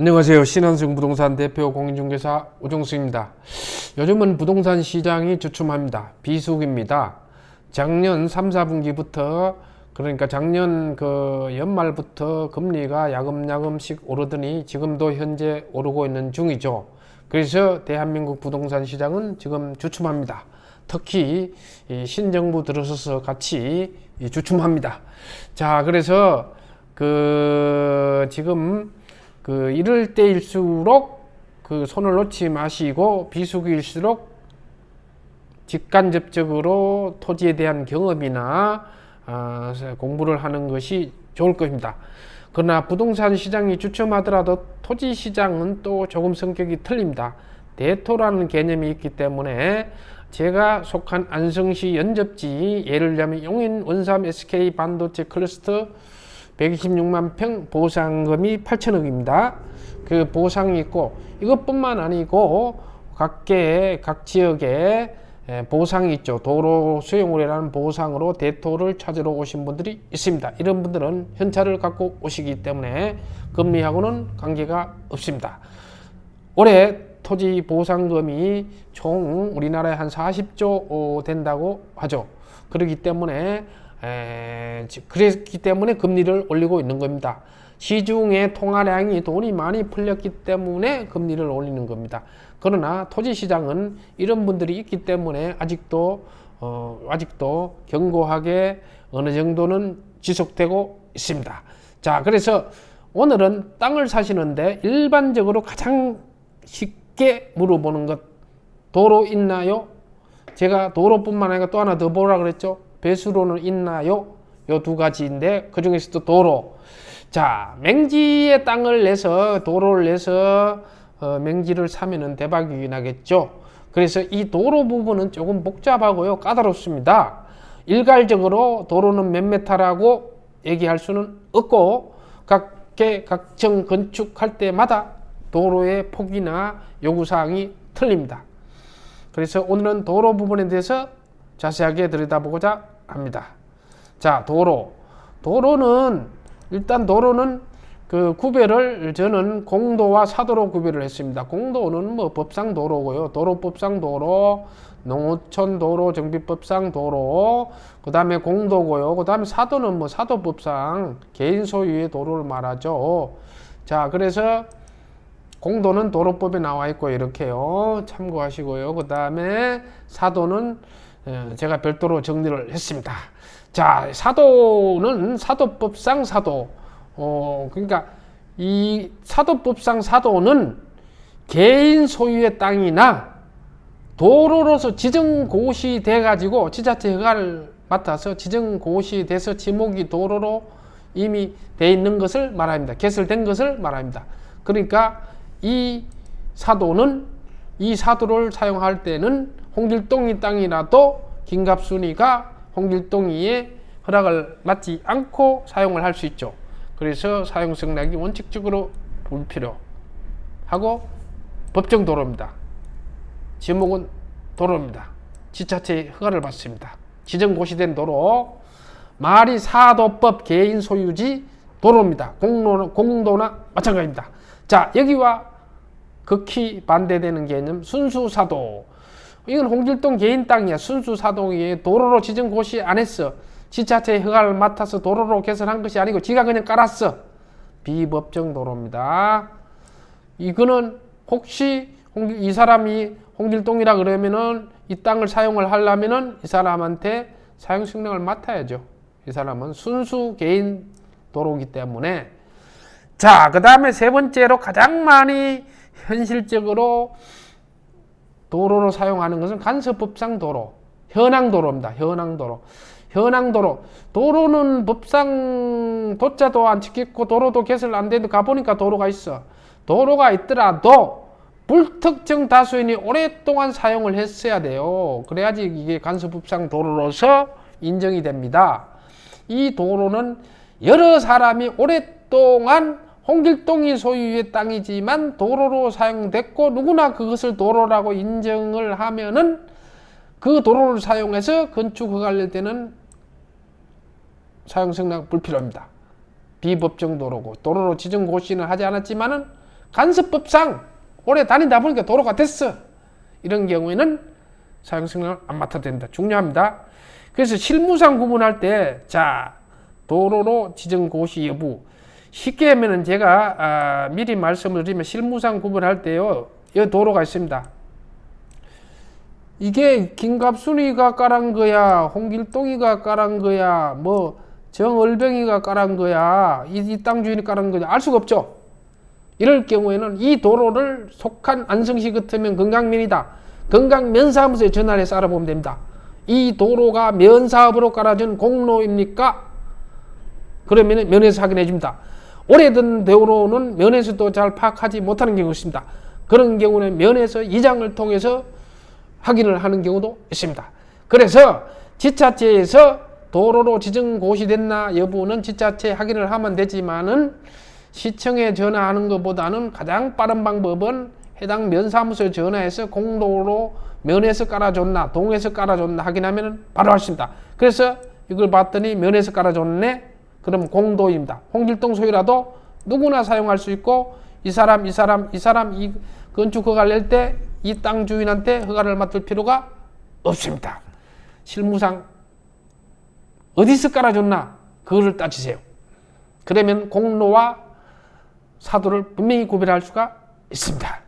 안녕하세요. 신한승 부동산 대표 공인중개사 오종수입니다. 요즘은 부동산 시장이 주춤합니다. 비수기입니다. 작년 3, 4분기부터 그러니까 작년 연말부터 금리가 야금야금씩 오르더니 지금도 현재 오르고 있는 중이죠. 그래서 대한민국 부동산 시장은 지금 주춤합니다. 특히 신정부 들어서서 같이 주춤합니다. 자, 그래서 지금 이럴 때일수록 손을 놓지 마시고 비수기일수록 직간접적으로 토지에 대한 경험이나 공부를 하는 것이 좋을 것입니다. 그러나 부동산 시장이 주춤하더라도 토지 시장은 또 조금 성격이 틀립니다. 대토라는 개념이 있기 때문에 제가 속한 안성시 연접지, 예를 들면 용인 원삼 SK 반도체 클러스터 126만 평 보상금이 8천억입니다. 그 보상이 있고 이것뿐만 아니고 각 지역에 보상이 있죠. 도로 수용료라는 보상으로 대토를 찾으러 오신 분들이 있습니다. 이런 분들은 현찰을 갖고 오시기 때문에 금리하고는 관계가 없습니다. 올해 토지 보상금이 총 우리나라에 한 40조 된다고 하죠. 그렇기 때문에 금리를 올리고 있는 겁니다. 시중에 통화량이 돈이 많이 풀렸기 때문에 금리를 올리는 겁니다. 그러나 토지시장은 이런 분들이 있기 때문에 아직도 견고하게 어느 정도는 지속되고 있습니다. 자, 그래서 오늘은 땅을 사시는데 일반적으로 가장 쉽게 물어보는 것, 도로 있나요? 제가 도로뿐만 아니라 또 하나 더 보라 그랬죠. 배수로는 있나요? 요 두 가지인데 그 중에서도 도로. 자, 맹지의 땅을 내서 도로를 내서 맹지를 사면은 대박이 나겠죠. 그래서 이 도로 부분은 조금 복잡하고요, 까다롭습니다. 일괄적으로 도로는 몇 메타라고 얘기할 수는 없고 각정 건축할 때마다 도로의 폭이나 요구사항이 틀립니다. 그래서 오늘은 도로 부분에 대해서 자세하게 들여다보고자 합니다. 자, 도로는 일단 구별을 저는 공도와 사도로 구별을 했습니다. 공도는 법상 도로고요. 도로법상 도로, 농어촌 도로, 정비법상 도로, 그 다음에 공도고요. 그 다음에 사도는 사도법상 개인 소유의 도로를 말하죠. 자, 그래서 공도는 도로법에 나와 있고 이렇게요. 참고하시고요. 그 다음에 사도는 제가 별도로 정리를 했습니다. 자, 사도는 사도법상 사도. 그러니까 이 사도법상 사도는 개인 소유의 땅이나 도로로서 지정고시 돼가지고 지자체 허가를 맡아서 지정고시 돼서 지목이 도로로 이미 돼 있는 것을 말합니다. 개설된 것을 말합니다. 그러니까 이 사도를 사용할 때는 홍길동이 땅이라도 김갑순이가 홍길동이의 허락을 받지 않고 사용을 할 수 있죠. 그래서 사용성락이 원칙적으로 불필요하고 법정 도로입니다. 지목은 도로입니다. 지자체의 허가를 받습니다. 지정고시된 도로, 말이 사도법 개인 소유지 도로입니다. 공도나 마찬가지입니다. 자, 여기와 극히 반대되는 개념 순수사도. 이건 홍길동 개인 땅이야. 순수사동이 도로로 지정고시 안 했어. 지자체의 허가를 맡아서 도로로 개설한 것이 아니고 지가 그냥 깔았어. 비법정 도로입니다. 이거는 혹시 이 사람이 홍길동이라 그러면은 이 땅을 사용을 하려면은 이 사람한테 사용승낙을 맡아야죠. 이 사람은 순수 개인 도로이기 때문에. 자, 그 다음에 세 번째로 가장 많이 현실적으로 도로로 사용하는 것은 간섭법상 도로, 현황도로입니다. 현황도로. 도로는 법상 도자도 안 찍혔고 도로도 개설 안 되는데 가보니까 도로가 있어. 도로가 있더라도 불특정 다수인이 오랫동안 사용을 했어야 돼요. 그래야지 이게 간섭법상 도로로서 인정이 됩니다. 이 도로는 여러 사람이 오랫동안 홍길동이 소유의 땅이지만 도로로 사용됐고 누구나 그것을 도로라고 인정을 하면은 그 도로를 사용해서 건축 허가를 낼 때는 사용승낙 불필요합니다. 비법정 도로고 도로로 지정 고시는 하지 않았지만은 간섭법상 오래 다니다 보니까 도로가 됐어. 이런 경우에는 사용승인을 안 맡아도 된다. 중요합니다. 그래서 실무상 구분할 때, 자, 도로로 지정 고시 여부. 쉽게 하면은 제가 미리 말씀을 드리면 실무상 구분할 때요, 이 도로가 있습니다. 이게 김갑순이가 깔은 거야, 홍길동이가 깔은 거야, 뭐 정얼병이가 깔은 거야, 이 땅 주인이 깔은 거야, 알 수가 없죠. 이럴 경우에는 이 도로를 속한 안성시 같으면 건강면이다. 건강면사무소에 전화를 해서 알아보면 됩니다. 이 도로가 면사업으로 깔아준 공로입니까? 그러면 면에서 확인해 줍니다. 오래된 도로는 면에서도 잘 파악하지 못하는 경우가 있습니다. 그런 경우는 면에서 이장을 통해서 확인을 하는 경우도 있습니다. 그래서 지자체에서 도로로 지정 고시됐나 여부는 지자체 확인을 하면 되지만은 시청에 전화하는 것보다는 가장 빠른 방법은 해당 면사무소에 전화해서 공도로 면에서 깔아줬나 동에서 깔아줬나 확인하면 바로 할 수 있습니다. 그래서 이걸 봤더니 면에서 깔아줬네. 그럼 공도입니다. 홍길동 소유라도 누구나 사용할 수 있고 이 사람 이 건축 허가를 낼 때 이 땅 주인한테 허가를 맡을 필요가 없습니다. 실무상 어디서 깔아줬나 그거를 따지세요. 그러면 공로와 사도를 분명히 구별할 수가 있습니다.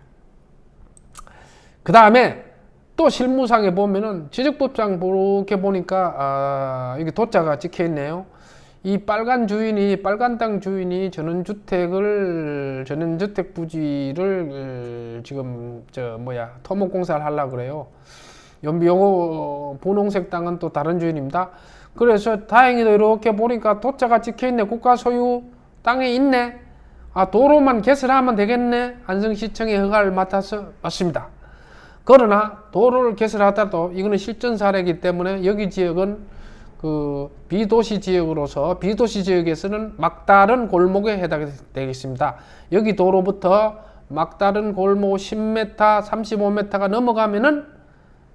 그 다음에 또 실무상에 보면은 지적법상 이렇게 보니까 이게 도자가 찍혀 있네요. 이 빨간 땅 주인이 전원주택 부지를 지금 토목공사를 하려고 그래요. 요거 분홍색 땅은 또 다른 주인입니다. 그래서 다행히도 이렇게 보니까 도자가 찍혀 있네. 국가 소유 땅에 있네. 도로만 개설하면 되겠네. 안성시청에 허가를 맡아서 맞습니다. 그러나 도로를 개설하더라도 이거는 실전 사례이기 때문에 여기 지역은 그 비도시 지역으로서 비도시 지역에서는 막다른 골목에 해당되겠습니다. 여기 도로부터 막다른 골목 10m, 35m가 넘어가면은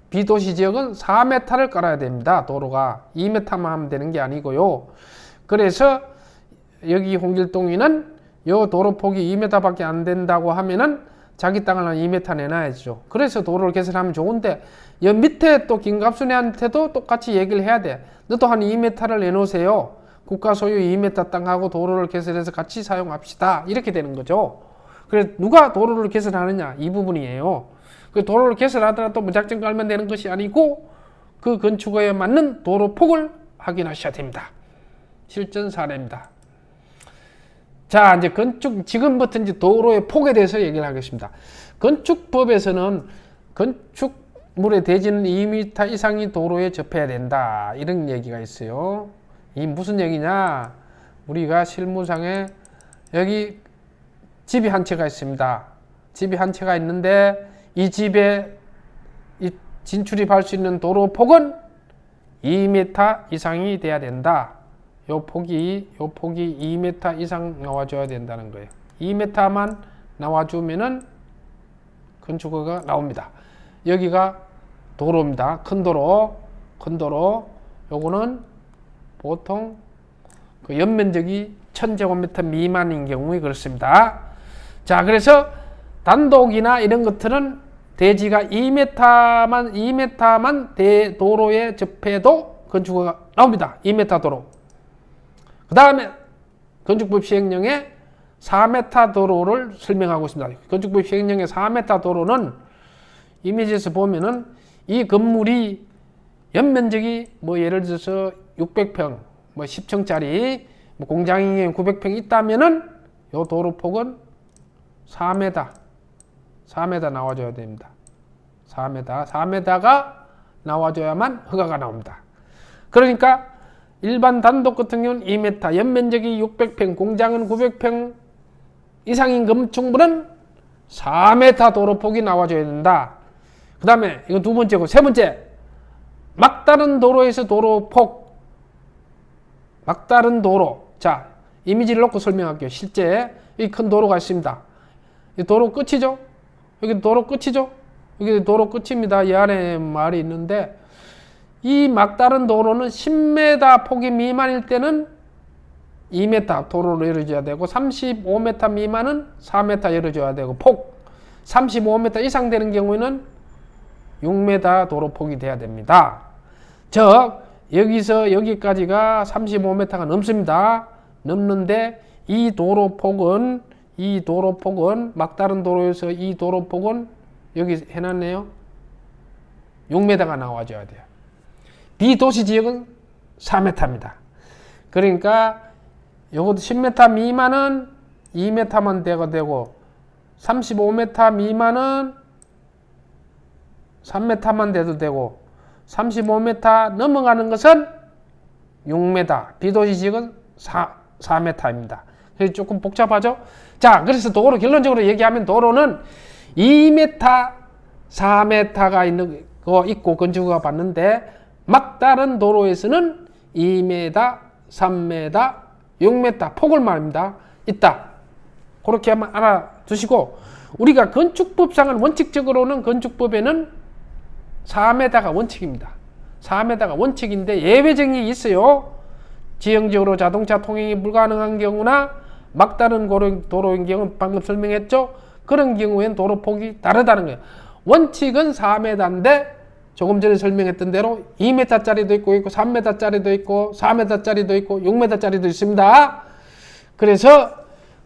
비도시 지역은 4m를 깔아야 됩니다. 도로가 2m만 하면 되는 게 아니고요. 그래서 여기 홍길동이는 요 도로 폭이 2m밖에 안 된다고 하면은 자기 땅을 한 2m 내놔야죠. 그래서 도로를 개설하면 좋은데 여 밑에 또 김갑순이한테도 똑같이 얘기를 해야 돼. 너도 한 2m를 내놓으세요. 국가 소유 2m 땅하고 도로를 개설해서 같이 사용합시다. 이렇게 되는 거죠. 그래서 누가 도로를 개설하느냐 이 부분이에요. 그 도로를 개설하더라도 무작정 깔면 되는 것이 아니고 그 건축허가에 맞는 도로 폭을 확인하셔야 됩니다. 실전 사례입니다. 자, 이제 지금부터 이제 도로의 폭에 대해서 얘기를 하겠습니다. 건축법에서는 건축물의 대지는 2m 이상이 도로에 접해야 된다. 이런 얘기가 있어요. 이 무슨 얘기냐? 우리가 실무상에 여기 집이 한 채가 있습니다. 집이 한 채가 있는데 이 집에 진출입할 수 있는 도로 폭은 2m 이상이 돼야 된다. 요 폭이 2m 이상 나와줘야 된다는 거예요. 2m만 나와주면은 건축허가 나옵니다. 여기가 도로입니다. 큰 도로. 요거는 보통 그 연면적이 1000제곱미터 미만인 경우에 그렇습니다. 자, 그래서 단독이나 이런 것들은 대지가 2m만 도로에 접해도 건축허가 나옵니다. 2m 도로. 그 다음에 건축법 시행령에 4m 도로를 설명하고 있습니다. 건축법 시행령의 4m 도로는 이미지에서 보면은 이 건물이 연면적이 예를 들어서 600평, 10층짜리 공장이 900평 있다면은 요 도로폭은 4m 나와줘야 됩니다. 4m가 나와줘야만 허가가 나옵니다. 그러니까 일반 단독 같은 경우는 2m, 연면적이 600평, 공장은 900평 이상인 건축물은 4m 도로폭이 나와줘야 된다. 그 다음에 이거 두 번째고, 세 번째, 막다른 도로에서 도로폭. 막다른 도로. 자, 이미지를 놓고 설명할게요. 실제 이 큰 도로가 있습니다. 이 도로 끝이죠? 여기 도로 끝이죠? 여기 도로 끝입니다. 이 안에 말이 있는데 이 막다른 도로는 10m 폭이 미만일 때는 2m 도로로 열어줘야 되고 35m 미만은 4m 열어줘야 되고 폭 35m 이상 되는 경우에는 6m 도로폭이 돼야 됩니다. 즉 여기서 여기까지가 35m가 넘습니다. 넘는데 이 도로폭은 막다른 도로에서 이 도로폭은 여기 해놨네요. 6m가 나와줘야 돼요. 비도시 지역은 4m입니다. 그러니까 요것도 10m 미만은 2m만 되고 35m 미만은 3m만 돼도 되고 35m 넘어가는 것은 6m, 비도시 지역은 4m입니다. 그래서 조금 복잡하죠? 자, 그래서 도로 결론적으로 얘기하면 도로는 2m, 4m가 있는 거 있고 건축허가 받는데 막다른 도로에서는 2m, 3m, 6m 폭을 말합니다. 있다. 그렇게 한번 알아두시고 우리가 건축법상은 원칙적으로는 건축법에는 4m가 원칙입니다. 4m가 원칙인데 예외적이 있어요. 지형적으로 자동차 통행이 불가능한 경우나 막다른 도로인 경우는 방금 설명했죠. 그런 경우엔 도로폭이 다르다는 거예요. 원칙은 4m인데 조금 전에 설명했던 대로 2m짜리도 있고 3m짜리도 있고 4m짜리도 있고 6m짜리도 있습니다. 그래서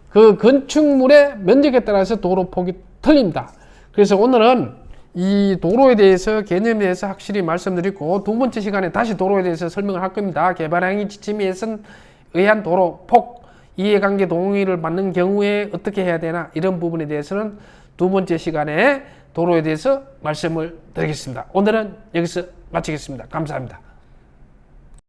그 건축물의 면적에 따라서 도로폭이 틀립니다. 그래서 오늘은 이 도로에 대해서 개념에 대해서 확실히 말씀드리고 두 번째 시간에 다시 도로에 대해서 설명을 할 겁니다. 개발행위 지침에 의한 도로폭 이해관계 동의를 받는 경우에 어떻게 해야 되나 이런 부분에 대해서는 두 번째 시간에 도로에 대해서 말씀을 드리겠습니다. 오늘은 여기서 마치겠습니다. 감사합니다.